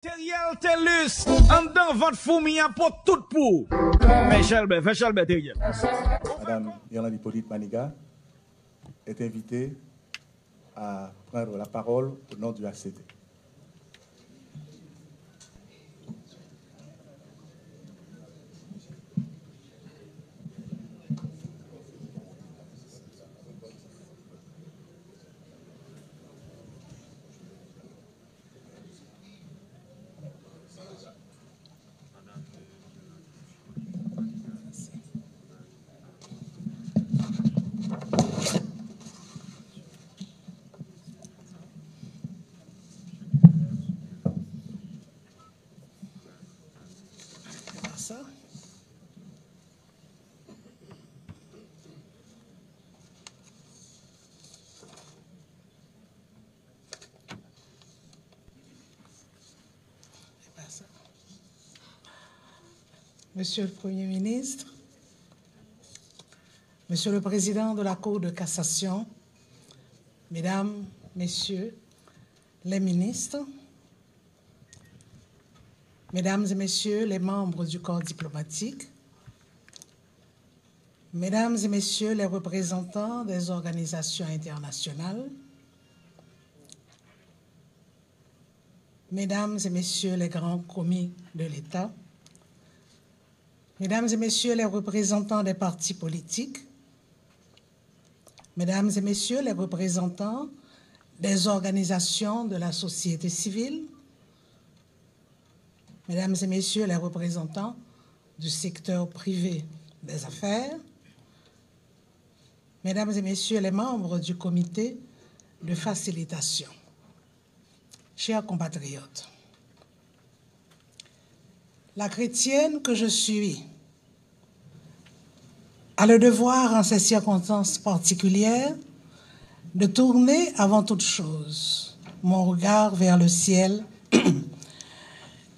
Teriel Telus, en dans votre fourmi pour tout pour. Fais Chalbert, Teriel. Madame Yolande Hippolyte Maniga est invitée à prendre la parole au nom du ACT. Monsieur le Premier ministre, Monsieur le Président de la Cour de cassation, Mesdames, Messieurs les ministres, Mesdames et Messieurs les membres du corps diplomatique, Mesdames et Messieurs les représentants des organisations internationales, Mesdames et Messieurs les grands commis de l'État, Mesdames et Messieurs les représentants des partis politiques, Mesdames et Messieurs les représentants des organisations de la société civile, Mesdames et Messieurs les représentants du secteur privé des affaires, Mesdames et Messieurs les membres du comité de facilitation, chers compatriotes, la chrétienne que je suis a le devoir, en ces circonstances particulières, de tourner avant toute chose mon regard vers le ciel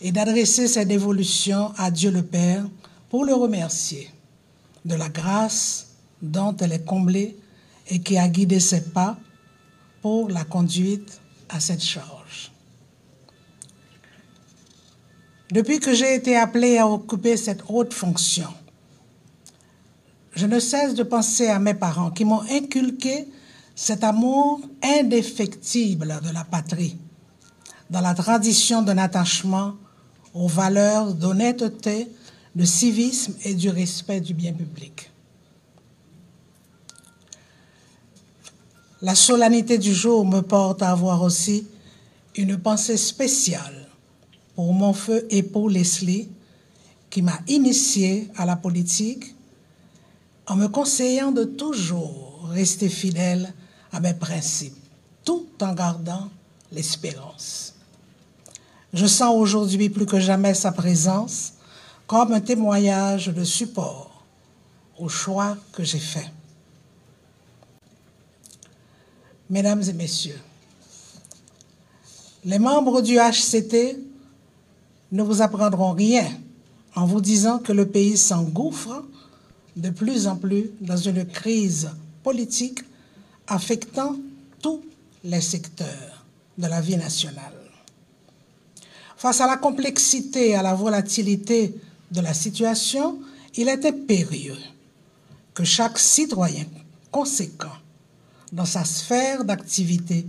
et d'adresser cette dévolution à Dieu le Père pour le remercier de la grâce dont elle est comblée et qui a guidé ses pas pour la conduite à cette charge. Depuis que j'ai été appelée à occuper cette haute fonction, je ne cesse de penser à mes parents qui m'ont inculqué cet amour indéfectible de la patrie, dans la tradition d'un attachement aux valeurs d'honnêteté, de civisme et du respect du bien public. La solennité du jour me porte à avoir aussi une pensée spéciale pour mon feu époux Leslie, qui m'a initié à la politique en me conseillant de toujours rester fidèle à mes principes, tout en gardant l'espérance. Je sens aujourd'hui plus que jamais sa présence comme un témoignage de support au choix que j'ai fait. Mesdames et Messieurs, les membres du HCT ne vous apprendront rien en vous disant que le pays s'engouffre de plus en plus dans une crise politique affectant tous les secteurs de la vie nationale. Face à la complexité et à la volatilité de la situation, il est impérieux que chaque citoyen conséquent dans sa sphère d'activité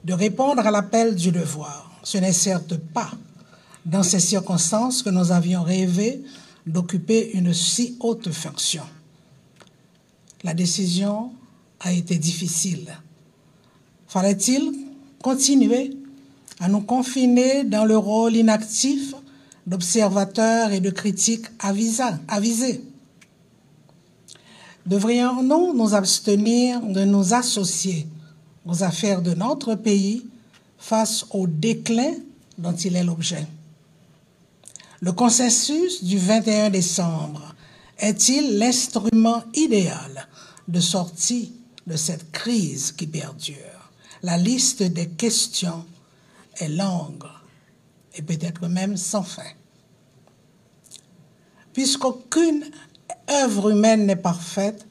de répondre à l'appel du devoir. Ce n'est certes pas dans ces circonstances que nous avions rêvé d'occuper une si haute fonction. La décision a été difficile. Fallait-il continuer à nous confiner dans le rôle inactif d'observateurs et de critiques avisés? Devrions-nous nous abstenir de nous associer aux affaires de notre pays face au déclin dont il est l'objet? Le consensus du 21 décembre est-il l'instrument idéal de sortie de cette crise qui perdure? La liste des questions est longue et peut-être même sans fin. Puisqu'aucune œuvre humaine n'est parfaite,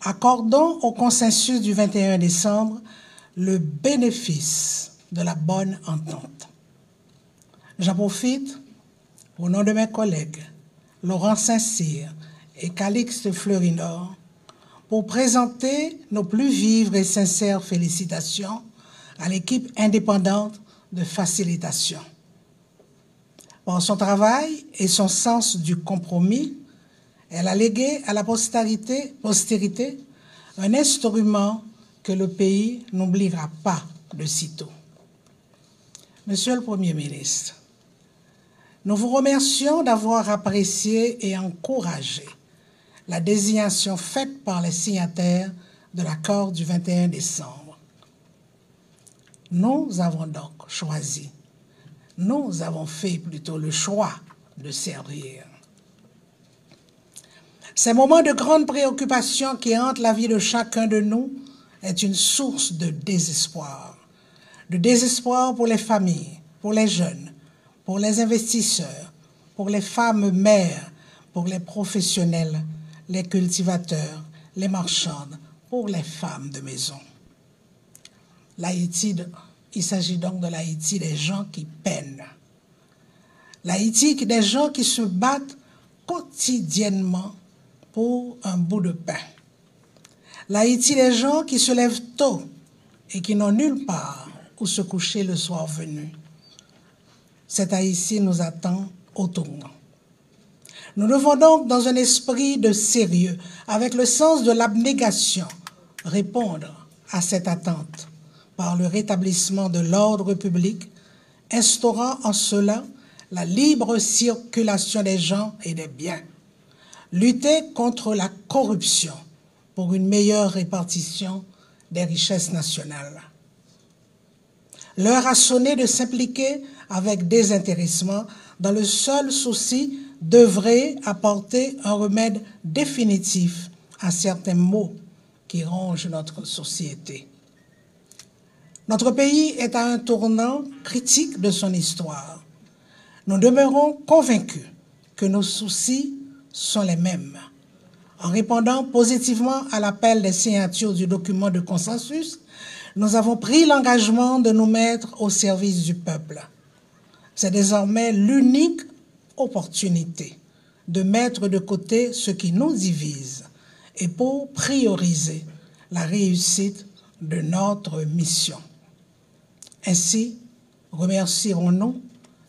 accordons au consensus du 21 décembre le bénéfice de la bonne entente. J'en profite, au nom de mes collègues, Laurent Saint-Cyr et Calixte Fleurinor, pour présenter nos plus vives et sincères félicitations à l'équipe indépendante de facilitation. Par son travail et son sens du compromis, elle a légué à la postérité un instrument que le pays n'oubliera pas de sitôt. Monsieur le Premier ministre, nous vous remercions d'avoir apprécié et encouragé la désignation faite par les signataires de l'accord du 21 décembre. Nous avons donc choisi, nous avons fait plutôt le choix de servir. Ces moments de grande préoccupation qui hantent la vie de chacun de nous est une source de désespoir. De désespoir pour les familles, pour les jeunes, pour les investisseurs, pour les femmes mères, pour les professionnels, les cultivateurs, les marchandes, pour les femmes de maison. L'Haïti, il s'agit donc de l'Haïti des gens qui peinent. L'Haïti des gens qui se battent quotidiennement pour un bout de pain. L'Haïti des gens qui se lèvent tôt et qui n'ont nulle part où se coucher le soir venu. Cet Haïti nous attend au tournant. Nous devons donc, dans un esprit de sérieux, avec le sens de l'abnégation, répondre à cette attente par le rétablissement de l'ordre public, instaurant en cela la libre circulation des gens et des biens, lutter contre la corruption pour une meilleure répartition des richesses nationales. L'heure a sonné de s'impliquer avec désintéressement dans le seul souci d'œuvrer à apporter un remède définitif à certains maux qui rongent notre société. Notre pays est à un tournant critique de son histoire. Nous demeurons convaincus que nos soucis sont les mêmes. En répondant positivement à l'appel des signatures du document de consensus, nous avons pris l'engagement de nous mettre au service du peuple. C'est désormais l'unique opportunité de mettre de côté ce qui nous divise et pour prioriser la réussite de notre mission. Ainsi, remercierons-nous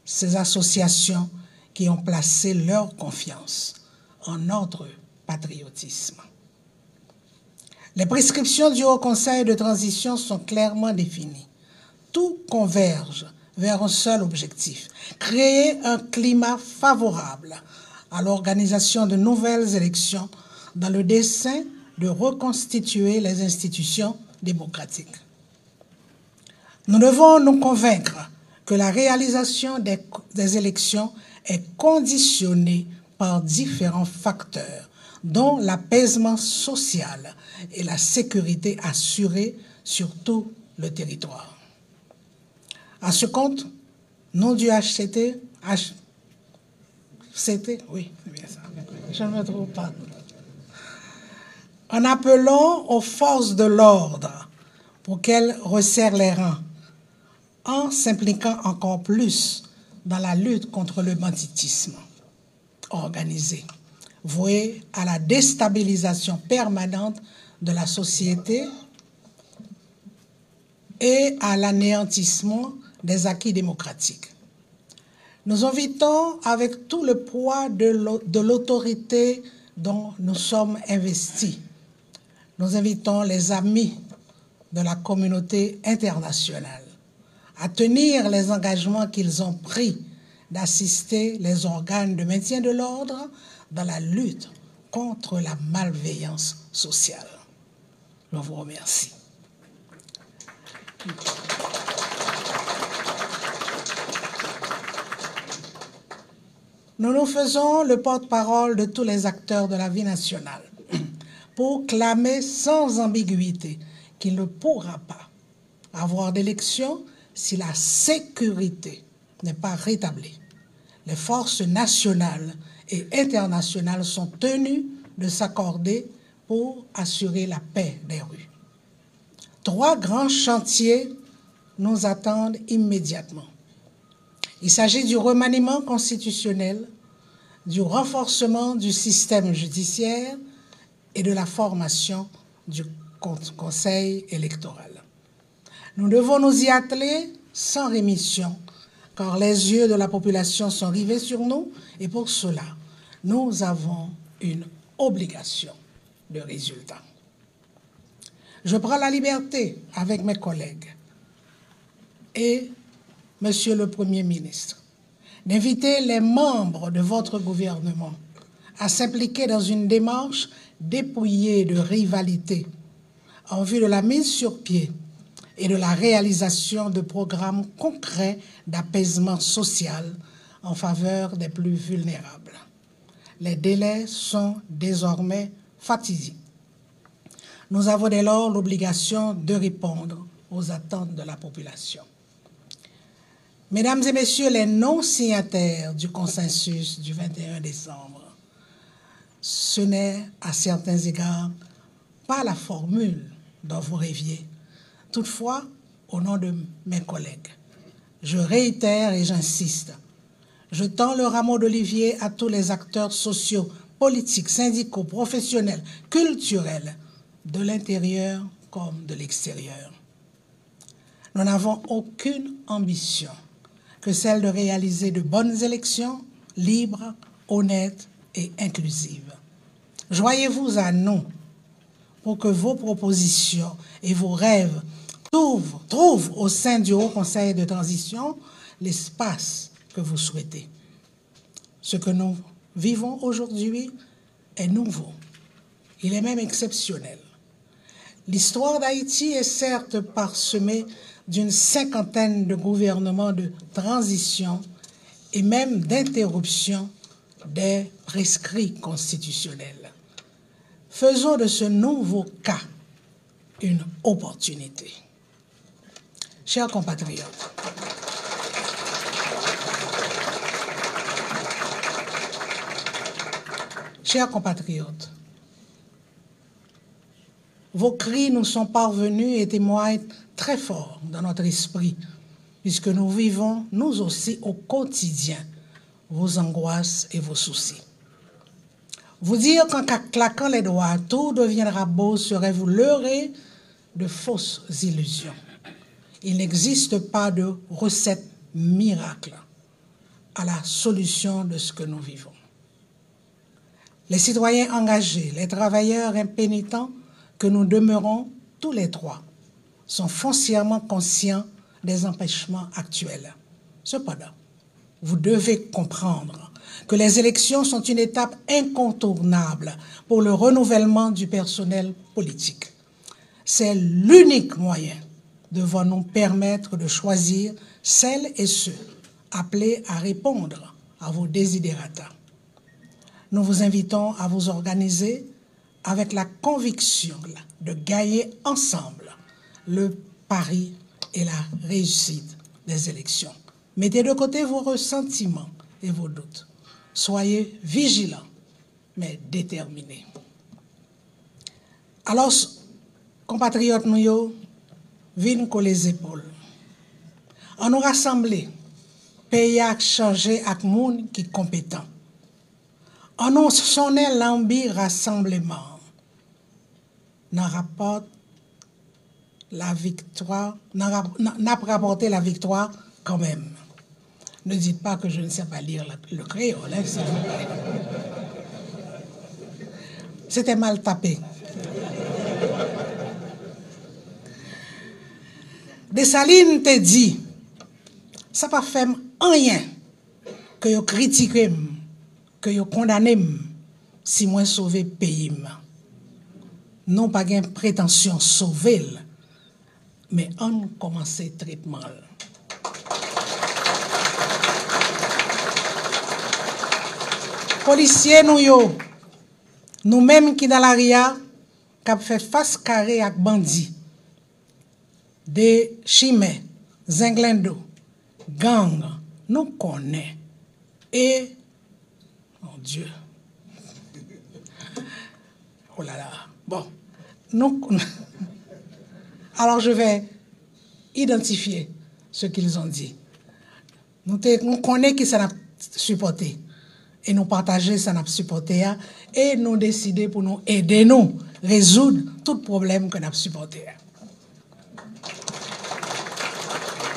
ces associations qui ont placé leur confiance en notre patriotisme. Les prescriptions du Haut Conseil de transition sont clairement définies. Tout converge vers un seul objectif, créer un climat favorable à l'organisation de nouvelles élections dans le dessein de reconstituer les institutions démocratiques. Nous devons nous convaincre que la réalisation des élections est conditionnée par différents facteurs, dont l'apaisement social et la sécurité assurée sur tout le territoire. À ce compte, nom du HCT, oui, c'est bien ça, je ne me trompe pas. En appelant aux forces de l'ordre pour qu'elles resserrent les rangs, en s'impliquant encore plus dans la lutte contre le banditisme organisé, voué à la déstabilisation permanente de la société et à l'anéantissement des acquis démocratiques. Nous invitons avec tout le poids de l'autorité dont nous sommes investis. Nous invitons les amis de la communauté internationale à tenir les engagements qu'ils ont pris d'assister les organes de maintien de l'ordre dans la lutte contre la malveillance sociale. Je vous remercie. Nous nous faisons le porte-parole de tous les acteurs de la vie nationale pour clamer sans ambiguïté qu'il ne pourra pas avoir d'élection si la sécurité n'est pas rétablie. Les forces nationales et internationales sont tenues de s'accorder pour assurer la paix des rues. 3 grands chantiers nous attendent immédiatement. Il s'agit du remaniement constitutionnel, du renforcement du système judiciaire et de la formation du Conseil électoral. Nous devons nous y atteler sans rémission, car les yeux de la population sont rivés sur nous et pour cela, nous avons une obligation de résultat. Je prends la liberté, avec mes collègues et Monsieur le Premier ministre, d'inviter les membres de votre gouvernement à s'impliquer dans une démarche dépouillée de rivalité en vue de la mise sur pied et de la réalisation de programmes concrets d'apaisement social en faveur des plus vulnérables. Les délais sont désormais fatidiques. Nous avons dès lors l'obligation de répondre aux attentes de la population. Mesdames et messieurs les non-signataires du consensus du 21 décembre, ce n'est à certains égards pas la formule dont vous rêviez. Toutefois, au nom de mes collègues, je réitère et j'insiste, je tends le rameau d'olivier à tous les acteurs sociaux, politiques, syndicaux, professionnels, culturels, de l'intérieur comme de l'extérieur. Nous n'avons aucune ambition que celle de réaliser de bonnes élections, libres, honnêtes et inclusives. Joignez-vous à nous pour que vos propositions et vos rêves trouvent au sein du Haut Conseil de transition l'espace que vous souhaitez. Ce que nous vivons aujourd'hui est nouveau. Il est même exceptionnel. L'histoire d'Haïti est certes parsemée d'une cinquantaine de gouvernements de transition et même d'interruption des prescrits constitutionnels. Faisons de ce nouveau cas une opportunité. Chers compatriotes, vos cris nous sont parvenus et témoignent très fort dans notre esprit, puisque nous vivons, nous aussi, au quotidien, vos angoisses et vos soucis. Vous dire qu'en claquant les doigts, tout deviendra beau serait vous leurrer de fausses illusions. Il n'existe pas de recette miracle à la solution de ce que nous vivons. Les citoyens engagés, les travailleurs impénitents que nous demeurons tous les trois sont foncièrement conscients des empêchements actuels. Cependant, vous devez comprendre que les élections sont une étape incontournable pour le renouvellement du personnel politique. C'est l'unique moyen devant nous permettre de choisir celles et ceux appelés à répondre à vos desiderata. Nous vous invitons à vous organiser avec la conviction de gagner ensemble le pari et la réussite des élections. Mettez de côté vos ressentiments et vos doutes. Soyez vigilants, mais déterminés. Alors, compatriotes nous, venez coller les épaules. On nous rassembler, pays à changer avec monde qui est compétent. On nous sonner l'ambi rassemblement. N'a rapporte la victoire, n'a rapporté la victoire quand même. Ne dites pas que je ne sais pas lire le créole, hein, s'il vous plaît. C'était mal tapé. Dessalines te dit, ça pas fait rien que yo critiqué, que yo condamné si moi sauver pays. Non pas gain prétention sauver, mais on commence traitement. Policiers nous-mêmes qui dans la RIA, qui avons fait face carré avec bandits, des chimères, zinglendo, gang, nous connaissons. Et, mon Dieu, oh là là, bon, alors je vais identifier ce qu'ils ont dit. Nous connaissons qui ça n'a supporté. Et nous partager ça n'a supporté. Et nous décider pour nous aider nous résoudre tout problème que nous avons supporté.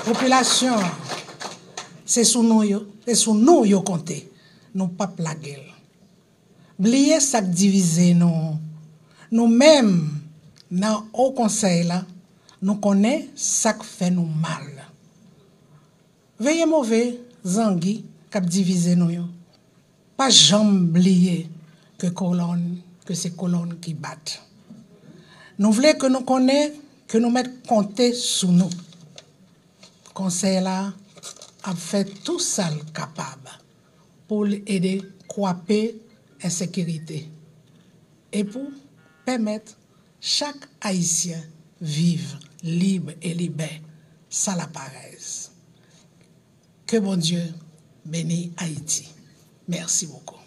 Population, c'est sous nous yo compter. Nous pas plaguer. Oubliez ça diviser nous. Nous-mêmes, dans au conseil là, nous connaissons ça qui fait nous mal. Veuillez mauvais, zangui, qui diviser nous. Pas jamais oublier que c'est colonne qui battent. Nous voulons que nous connaissions, que nous mettions compter sur nous. Conseil là a fait tout ça capable pour aider à croiser l'insécurité et pour permettre chaque Haïtien vivre libre et libère sans la paresse. Que bon Dieu bénisse Haïti. Merci beaucoup.